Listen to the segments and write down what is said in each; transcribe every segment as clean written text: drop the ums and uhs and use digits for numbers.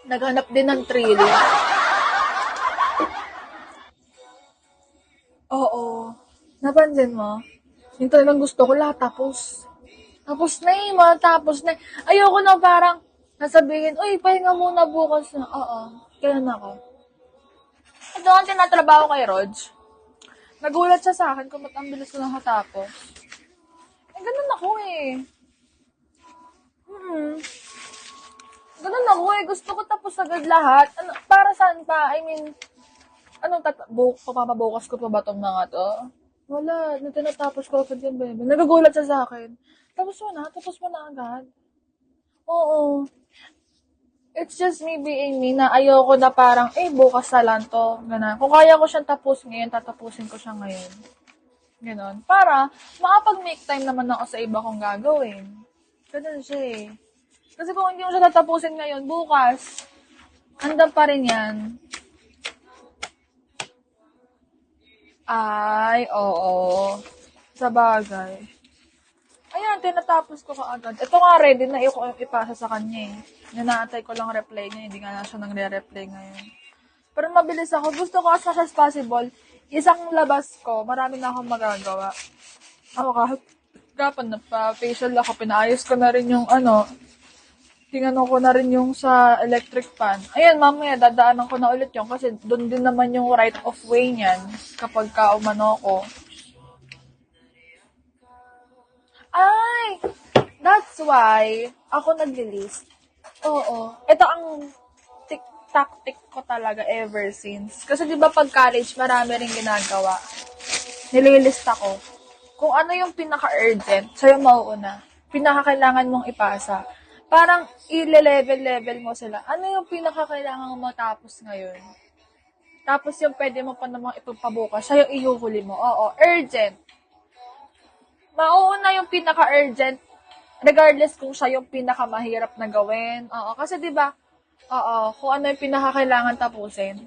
Naghanap din ng thrill. Oo. Napansin mo? Yung talagang gusto ko lahat tapos. Tapos na eh, matapos na eh. Ayoko na parang nasabihin, uy, pahinga muna bukas na. Oo, kailan ako. Ito ang tinatrabaho kay Rog. Nagulat siya sa akin kung ba't ang bilis ko nakatapos. Eh, ganun ako eh. Ganun ako eh. Gusto ko tapos agad lahat. Ano, para saan pa? I mean, papabukas ko pa ba itong mga to? Wala, na tinatapos ko agad yan, bebe. Nagagulat siya sa akin. Tapos mo na agad. Oo. It's just me being me na ayoko na parang, bukas na lang to. Ganun. Kung kaya ko siyang tapusin ngayon, tatapusin ko siya ngayon. Ganon. Para, makapag-make time naman ako sa iba kong gagawin. Ganun siya eh. Kasi kung hindi mo siya tatapusin ngayon, bukas, andun pa rin yan. Ay, oo. Sa bagay. Ayan, tinatapos ko kaagad. Ito nga, ready na ipasa sa kanya eh. Nanaantay ko lang reply niya, hindi nga na siya nagre-reply ngayon. Pero mabilis ako. Gusto ko as much as possible, isang labas ko, marami na akong magagawa. Ako kahit gapan na pa, facial ako, pinaayos ko na rin yung tingnan ko na rin yung sa electric fan. Ayan, mamaya, dadaanan ko na ulit yung kasi doon din naman yung right of way niyan kapag umano ko. Ay! That's why ako nag-list. Oo. Ito ang tactic ko talaga ever since. Kasi di ba pag college, marami rin ginagawa. Nililist ako. Kung ano yung pinaka-urgent, sa'yo mauuna. Pinaka-kailangan mong ipasa. Parang i-level mo sila. Ano yung pinaka-kailangan mong matapos ngayon? Tapos yung pwede mo pa namang ipagpabukas, siya yung ihuhuli mo. Oo, urgent. Mauuna yung pinaka-urgent regardless kung siya yung pinakamahirap na gawin. Oo, kasi 'di ba? Oo, kung ano yung pinakakailangan tapusin.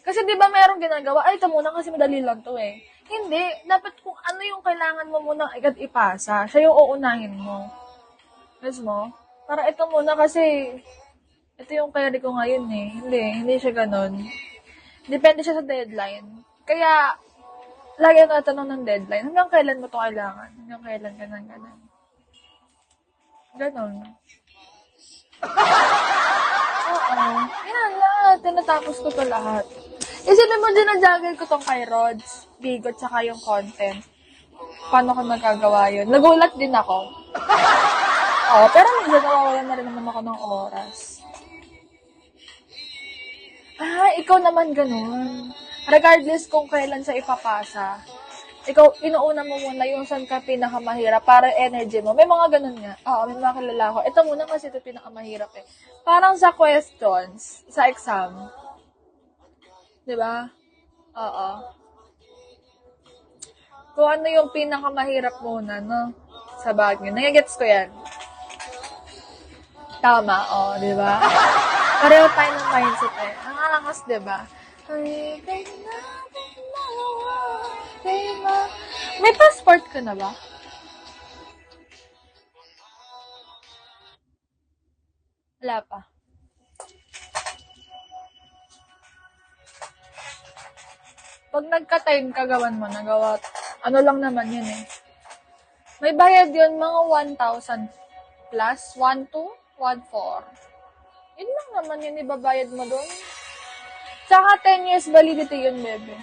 Kasi 'di ba merong ginagawa, ay ito muna kasi madali lang 'to eh. Hindi, dapat kung ano yung kailangan mo muna agad ipasa, siya yung uunahin mo. Guys mo? Para ito muna kasi ito yung carry ko ngayon eh. Hindi siya ganun. Depende siya sa deadline. Kaya lagi na tanong ng deadline, hanggang kailan mo to kailangan? Hanggang kailan, ganun. Ganon. Oo. Yan lahat. Tinatapos ko to lahat. Isipin mo din na-juggle ko tong kay Rods, Bigot, tsaka yung content. Paano ko nagagawa yun? Nagulat din ako. Oo, pero minsan nawawalan na rin naman ako ng oras. Ikaw naman ganun. Regardless kung kailan sa ipapasa, ikaw, inuuna mo muna yung saan ka pinakamahirap para energy mo. May mga ganun nga. Oo, may mga kilala ko. Ito muna kasi ito pinakamahirap eh. Parang sa questions, sa exam. Diba? Oo. Kung ano yung pinakamahirap muna, no? Sa bagay. Nagigets ko yan. Tama, diba? Pareho tayo ng mindset eh. Ang angas, diba? May passport ka na ba? Wala pa. Pag nagka-time kagawan mo, nagawa, ano lang naman yun eh. May bayad yun, mga 1,000 plus, 1,2, 1,4. Yun lang naman yun, ibabayad mo doon. Tsaka 10 years validity yun, bebe.